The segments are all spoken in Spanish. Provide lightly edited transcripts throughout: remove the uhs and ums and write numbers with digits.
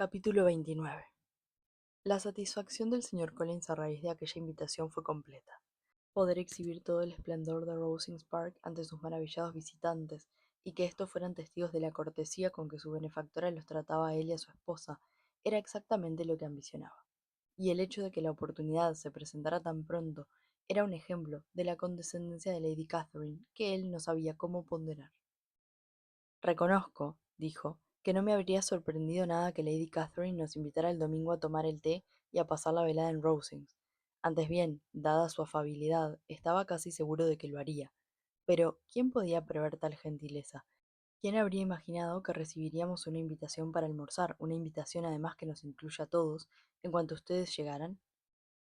Capítulo 29. La satisfacción del señor Collins a raíz de aquella invitación fue completa. Poder exhibir todo el esplendor de Rosings Park ante sus maravillados visitantes, y que estos fueran testigos de la cortesía con que su benefactora los trataba a él y a su esposa, era exactamente lo que ambicionaba. Y el hecho de que la oportunidad se presentara tan pronto era un ejemplo de la condescendencia de Lady Catherine que él no sabía cómo ponderar. Reconozco, dijo, que no me habría sorprendido nada que Lady Catherine nos invitara el domingo a tomar el té y a pasar la velada en Rosings. Antes bien, dada su afabilidad, estaba casi seguro de que lo haría. Pero, ¿quién podía prever tal gentileza? ¿Quién habría imaginado que recibiríamos una invitación para almorzar, una invitación además que nos incluya a todos, en cuanto ustedes llegaran?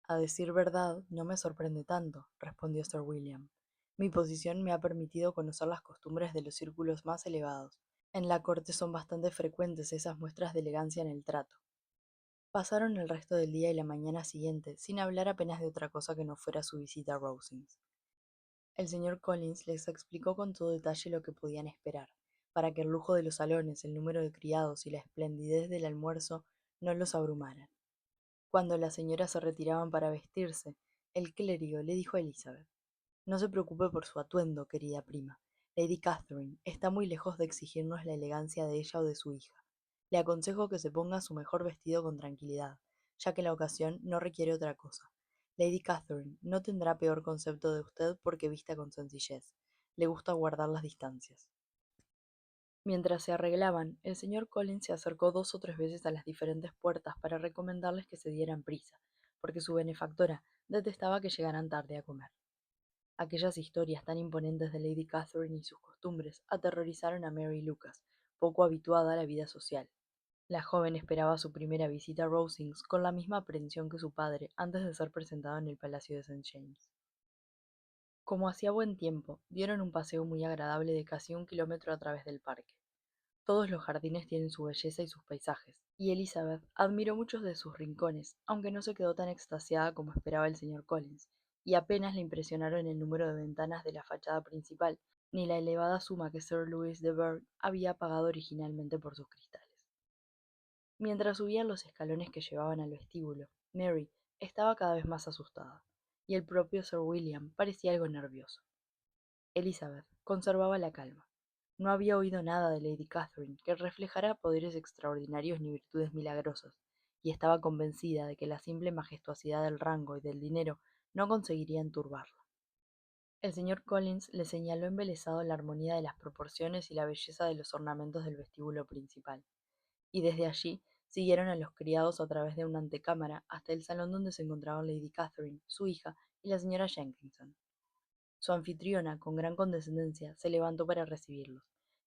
A decir verdad, no me sorprende tanto, respondió Sir William. Mi posición me ha permitido conocer las costumbres de los círculos más elevados. En la corte son bastante frecuentes esas muestras de elegancia en el trato. Pasaron el resto del día y la mañana siguiente sin hablar apenas de otra cosa que no fuera su visita a Rosings. El señor Collins les explicó con todo detalle lo que podían esperar, para que el lujo de los salones, el número de criados y la esplendidez del almuerzo no los abrumaran. Cuando las señoras se retiraban para vestirse, el clérigo le dijo a Elizabeth: No se preocupe por su atuendo, querida prima. Lady Catherine está muy lejos de exigirnos la elegancia de ella o de su hija. Le aconsejo que se ponga su mejor vestido con tranquilidad, ya que la ocasión no requiere otra cosa. Lady Catherine no tendrá peor concepto de usted porque vista con sencillez. Le gusta guardar las distancias. Mientras se arreglaban, el señor Collins se acercó 2 o 3 veces a las diferentes puertas para recomendarles que se dieran prisa, porque su benefactora detestaba que llegaran tarde a comer. Aquellas historias tan imponentes de Lady Catherine y sus costumbres aterrorizaron a Mary Lucas, poco habituada a la vida social. La joven esperaba su primera visita a Rosings con la misma aprensión que su padre antes de ser presentado en el Palacio de St. James. Como hacía buen tiempo, dieron un paseo muy agradable de casi 1 kilómetro a través del parque. Todos los jardines tienen su belleza y sus paisajes, y Elizabeth admiró muchos de sus rincones, aunque no se quedó tan extasiada como esperaba el señor Collins, y apenas le impresionaron el número de ventanas de la fachada principal, ni la elevada suma que Sir Louis de Bourgh había pagado originalmente por sus cristales. Mientras subían los escalones que llevaban al vestíbulo, Mary estaba cada vez más asustada, y el propio Sir William parecía algo nervioso. Elizabeth conservaba la calma. No había oído nada de Lady Catherine que reflejara poderes extraordinarios ni virtudes milagrosas, y estaba convencida de que la simple majestuosidad del rango y del dinero no conseguirían turbarla. El señor Collins le señaló embelesado la armonía de las proporciones y la belleza de los ornamentos del vestíbulo principal, y desde allí siguieron a los criados a través de una antecámara hasta el salón donde se encontraban Lady Catherine, su hija y la señora Jenkinson. Su anfitriona, con gran condescendencia, se levantó para recibirlos,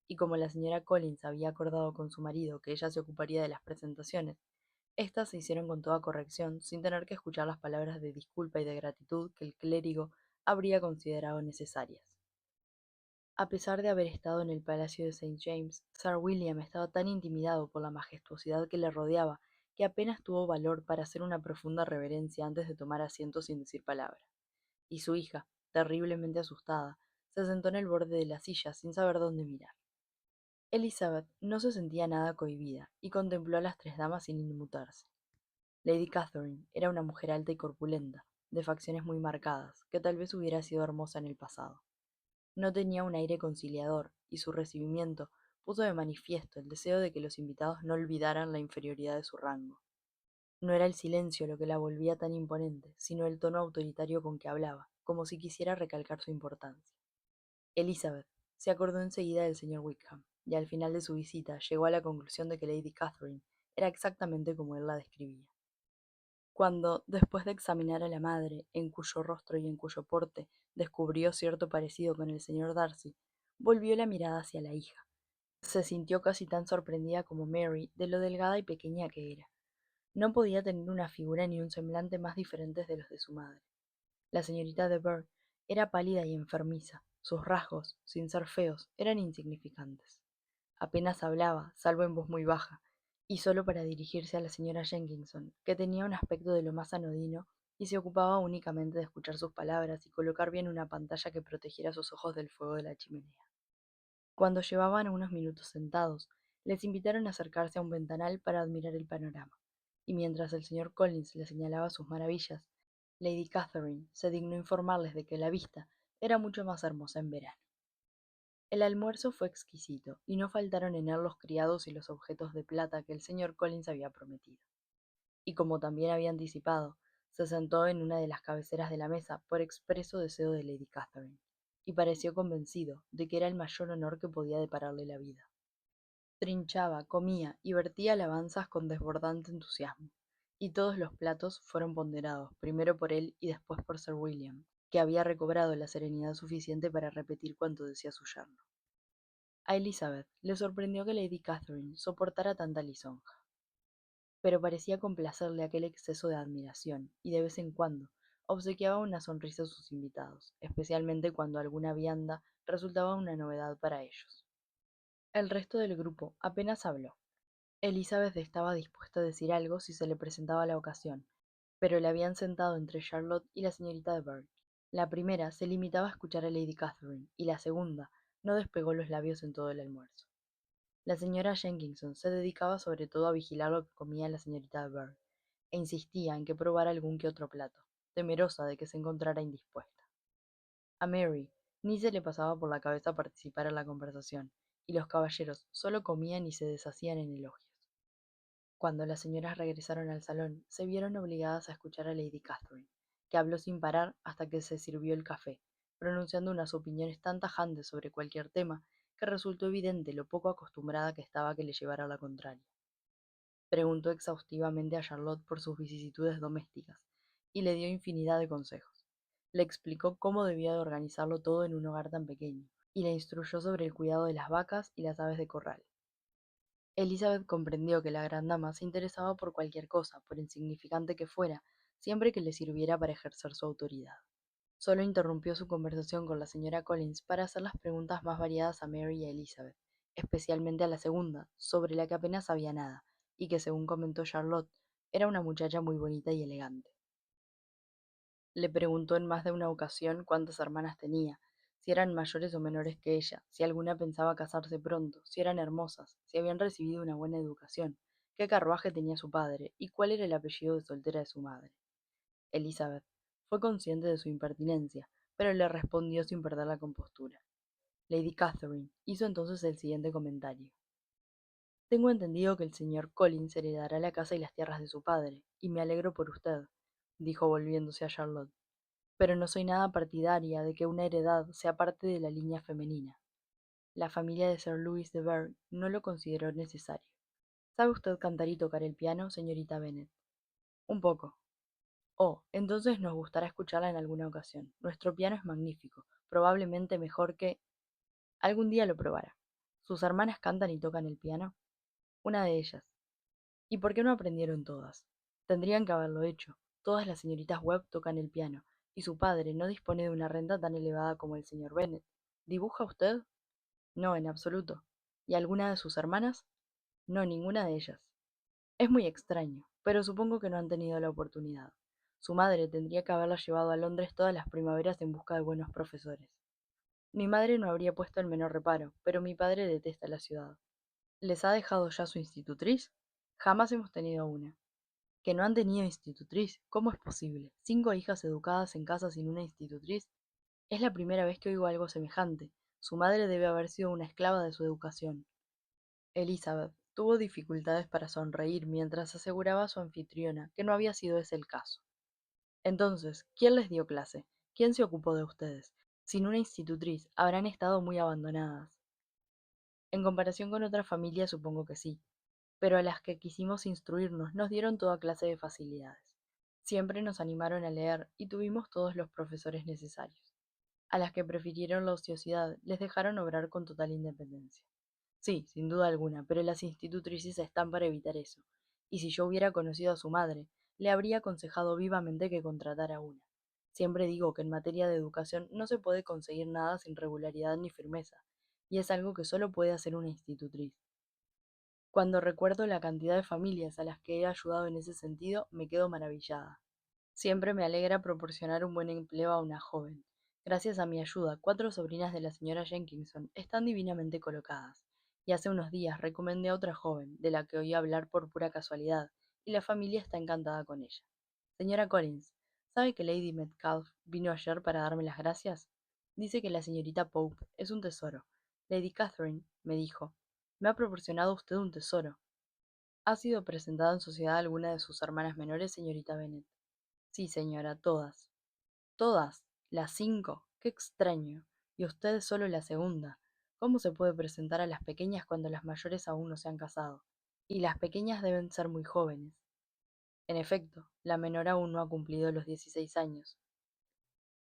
y como la señora Collins había acordado con su marido que ella se ocuparía de las presentaciones, éstas se hicieron con toda corrección, sin tener que escuchar las palabras de disculpa y de gratitud que el clérigo habría considerado necesarias. A pesar de haber estado en el palacio de St. James, Sir William estaba tan intimidado por la majestuosidad que le rodeaba que apenas tuvo valor para hacer una profunda reverencia antes de tomar asiento sin decir palabra, y su hija, terriblemente asustada, se sentó en el borde de la silla sin saber dónde mirar. Elizabeth no se sentía nada cohibida y contempló a las 3 damas sin inmutarse. Lady Catherine era una mujer alta y corpulenta, de facciones muy marcadas, que tal vez hubiera sido hermosa en el pasado. No tenía un aire conciliador, y su recibimiento puso de manifiesto el deseo de que los invitados no olvidaran la inferioridad de su rango. No era el silencio lo que la volvía tan imponente, sino el tono autoritario con que hablaba, como si quisiera recalcar su importancia. Elizabeth se acordó enseguida del señor Wickham, y al final de su visita llegó a la conclusión de que Lady Catherine era exactamente como él la describía. Cuando, después de examinar a la madre, en cuyo rostro y en cuyo porte descubrió cierto parecido con el señor Darcy, volvió la mirada hacia la hija. Se sintió casi tan sorprendida como Mary de lo delgada y pequeña que era. No podía tener una figura ni un semblante más diferentes de los de su madre. La señorita de Bourgh era pálida y enfermiza. Sus rasgos, sin ser feos, eran insignificantes. Apenas hablaba, salvo en voz muy baja, y solo para dirigirse a la señora Jenkinson, que tenía un aspecto de lo más anodino y se ocupaba únicamente de escuchar sus palabras y colocar bien una pantalla que protegiera sus ojos del fuego de la chimenea. Cuando llevaban unos minutos sentados, Les invitaron a acercarse a un ventanal para admirar el panorama, y mientras el señor Collins les señalaba sus maravillas, Lady Catherine se dignó informarles de que la vista era mucho más hermosa en verano. El almuerzo fue exquisito, y no faltaron en él los criados y los objetos de plata que el señor Collins había prometido. Y como también había anticipado, se sentó en una de las cabeceras de la mesa por expreso deseo de Lady Catherine, y pareció convencido de que era el mayor honor que podía depararle la vida. Trinchaba, comía y vertía alabanzas con desbordante entusiasmo, y todos los platos fueron ponderados, primero por él y después por Sir William, que había recobrado la serenidad suficiente para repetir cuanto decía su yerno. A Elizabeth le sorprendió que Lady Catherine soportara tanta lisonja, pero parecía complacerle aquel exceso de admiración, y de vez en cuando obsequiaba una sonrisa a sus invitados, especialmente cuando alguna vianda resultaba una novedad para ellos. El resto del grupo apenas habló. Elizabeth estaba dispuesta a decir algo si se le presentaba la ocasión, pero le habían sentado entre Charlotte y la señorita de Burgh. La primera se limitaba a escuchar a Lady Catherine, y la segunda no despegó los labios en todo el almuerzo. La señora Jenkinson se dedicaba sobre todo a vigilar lo que comía la señorita de Burgh, e insistía en que probara algún que otro plato, temerosa de que se encontrara indispuesta. A Mary ni se le pasaba por la cabeza participar en la conversación, y los caballeros solo comían y se deshacían en elogios. Cuando las señoras regresaron al salón, se vieron obligadas a escuchar a Lady Catherine, que habló sin parar hasta que se sirvió el café, pronunciando unas opiniones tan tajantes sobre cualquier tema que resultó evidente lo poco acostumbrada que estaba a que le llevara la contraria. Preguntó exhaustivamente a Charlotte por sus vicisitudes domésticas, y le dio infinidad de consejos. Le explicó cómo debía de organizarlo todo en un hogar tan pequeño, y le instruyó sobre el cuidado de las vacas y las aves de corral. Elizabeth comprendió que la gran dama se interesaba por cualquier cosa, por insignificante que fuera, siempre que le sirviera para ejercer su autoridad. Solo interrumpió su conversación con la señora Collins para hacer las preguntas más variadas a Mary y a Elizabeth, especialmente a la segunda, sobre la que apenas sabía nada, y que según comentó Charlotte, era una muchacha muy bonita y elegante. Le preguntó en más de una ocasión cuántas hermanas tenía, si eran mayores o menores que ella, si alguna pensaba casarse pronto, si eran hermosas, si habían recibido una buena educación, qué carruaje tenía su padre y cuál era el apellido de soltera de su madre. Elizabeth fue consciente de su impertinencia, pero le respondió sin perder la compostura. Lady Catherine hizo entonces el siguiente comentario. Tengo entendido que el señor Collins heredará la casa y las tierras de su padre, y me alegro por usted, dijo volviéndose a Charlotte, pero no soy nada partidaria de que una heredad sea parte de la línea femenina. La familia de Sir Louis de Burgh no lo consideró necesario. ¿Sabe usted cantar y tocar el piano, señorita Bennet? Un poco. Oh, entonces nos gustará escucharla en alguna ocasión. Nuestro piano es magnífico, probablemente mejor que... Algún día lo probará. ¿Sus hermanas cantan y tocan el piano? Una de ellas. ¿Y por qué no aprendieron todas? Tendrían que haberlo hecho. Todas las señoritas Webb tocan el piano, y su padre no dispone de una renta tan elevada como el señor Bennet. ¿Dibuja usted? No, en absoluto. ¿Y alguna de sus hermanas? No, ninguna de ellas. Es muy extraño, pero supongo que no han tenido la oportunidad. Su madre tendría que haberla llevado a Londres todas las primaveras en busca de buenos profesores. Mi madre no habría puesto el menor reparo, pero mi padre detesta la ciudad. ¿Les ha dejado ya su institutriz? Jamás hemos tenido una. ¿Que no han tenido institutriz? ¿Cómo es posible? ¿5 hijas educadas en casa sin una institutriz? Es la primera vez que oigo algo semejante. Su madre debe haber sido una esclava de su educación. Elizabeth tuvo dificultades para sonreír mientras aseguraba a su anfitriona que no había sido ese el caso. Entonces, ¿quién les dio clase? ¿Quién se ocupó de ustedes? Sin una institutriz, habrán estado muy abandonadas. En comparación con otras familias supongo que sí, pero a las que quisimos instruirnos nos dieron toda clase de facilidades. Siempre nos animaron a leer y tuvimos todos los profesores necesarios. A las que prefirieron la ociosidad les dejaron obrar con total independencia. Sí, sin duda alguna, pero las institutrices están para evitar eso, y si yo hubiera conocido a su madre, le habría aconsejado vivamente que contratara una. Siempre digo que en materia de educación no se puede conseguir nada sin regularidad ni firmeza, y es algo que solo puede hacer una institutriz. Cuando recuerdo la cantidad de familias a las que he ayudado en ese sentido, me quedo maravillada. Siempre me alegra proporcionar un buen empleo a una joven. Gracias a mi ayuda, 4 sobrinas de la señora Jenkinson están divinamente colocadas, Y hace unos días recomendé a otra joven, de la que oí hablar por pura casualidad, y la familia está encantada con ella. Señora Collins, ¿sabe que Lady Metcalfe vino ayer para darme las gracias? Dice que la señorita Pope es un tesoro. Lady Catherine, me dijo, me ha proporcionado usted un tesoro. ¿Ha sido presentada en sociedad alguna de sus hermanas menores, señorita Bennet? Sí, señora, todas. Todas. Las 5. Qué extraño. Y usted es solo la segunda. ¿Cómo se puede presentar a las pequeñas cuando las mayores aún no se han casado? Y las pequeñas deben ser muy jóvenes. En efecto, la menor aún no ha cumplido los 16 años.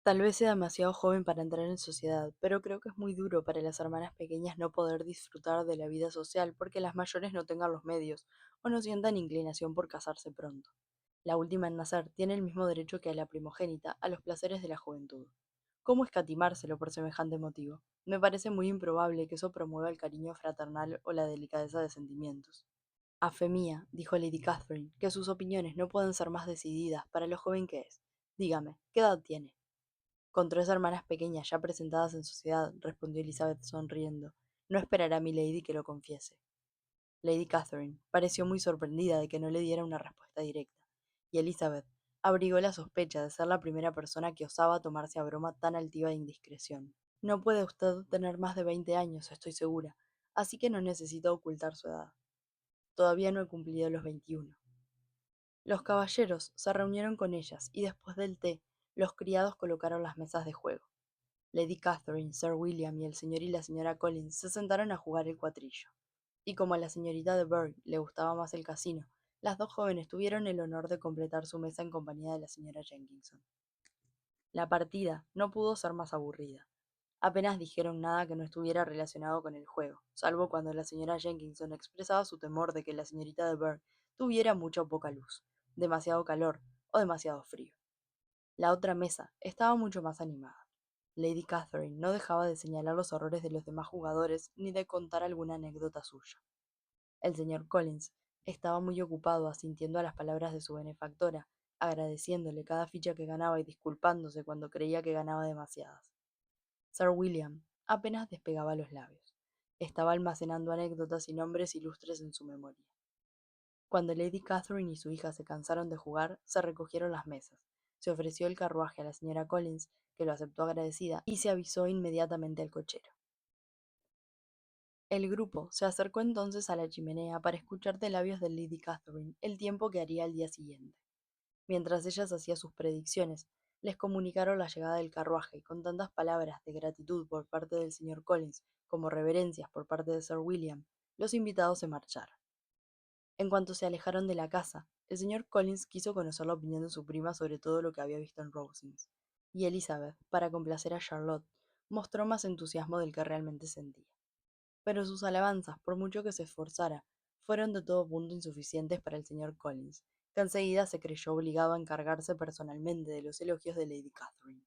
Tal vez sea demasiado joven para entrar en sociedad, pero creo que es muy duro para las hermanas pequeñas no poder disfrutar de la vida social porque las mayores no tengan los medios o no sientan inclinación por casarse pronto. La última en nacer tiene el mismo derecho que la primogénita a los placeres de la juventud. ¿Cómo escatimárselo por semejante motivo? Me parece muy improbable que eso promueva el cariño fraternal o la delicadeza de sentimientos. A fe mía, dijo Lady Catherine, que sus opiniones no pueden ser más decididas para lo joven que es. Dígame, ¿qué edad tiene? Con 3 hermanas pequeñas ya presentadas en sociedad, respondió Elizabeth sonriendo. No esperará mi lady que lo confiese. Lady Catherine pareció muy sorprendida de que no le diera una respuesta directa, y Elizabeth abrigó la sospecha de ser la primera persona que osaba tomarse a broma tan altiva de indiscreción. No puede usted tener más de 20 años, estoy segura, así que no necesita ocultar su edad. Todavía no he cumplido los 21. Los caballeros se reunieron con ellas y después del té, los criados colocaron las mesas de juego. Lady Catherine, Sir William y el señor y la señora Collins se sentaron a jugar el cuatrillo. Y como a la señorita de Burgh le gustaba más el casino, las dos jóvenes tuvieron el honor de completar su mesa en compañía de la señora Jenkinson. La partida no pudo ser más aburrida. Apenas dijeron nada que no estuviera relacionado con el juego, salvo cuando la señora Jenkinson expresaba su temor de que la señorita de Burgh tuviera mucha o poca luz, demasiado calor o demasiado frío. La otra mesa estaba mucho más animada. Lady Catherine no dejaba de señalar los horrores de los demás jugadores ni de contar alguna anécdota suya. El señor Collins estaba muy ocupado asintiendo a las palabras de su benefactora, agradeciéndole cada ficha que ganaba y disculpándose cuando creía que ganaba demasiadas. Sir William apenas despegaba los labios. Estaba almacenando anécdotas y nombres ilustres en su memoria. Cuando Lady Catherine y su hija se cansaron de jugar, se recogieron las mesas. Se ofreció el carruaje a la señora Collins, que lo aceptó agradecida, y se avisó inmediatamente al cochero. El grupo se acercó entonces a la chimenea para escuchar de labios de Lady Catherine el tiempo que haría al día siguiente. Mientras ellas hacían sus predicciones, les comunicaron la llegada del carruaje y con tantas palabras de gratitud por parte del señor Collins como reverencias por parte de Sir William, los invitados se marcharon. En cuanto se alejaron de la casa, el señor Collins quiso conocer la opinión de su prima sobre todo lo que había visto en Rosings, y Elizabeth, para complacer a Charlotte, mostró más entusiasmo del que realmente sentía. Pero sus alabanzas, por mucho que se esforzara, fueron de todo punto insuficientes para el señor Collins, que enseguida se creyó obligado a encargarse personalmente de los elogios de Lady Catherine.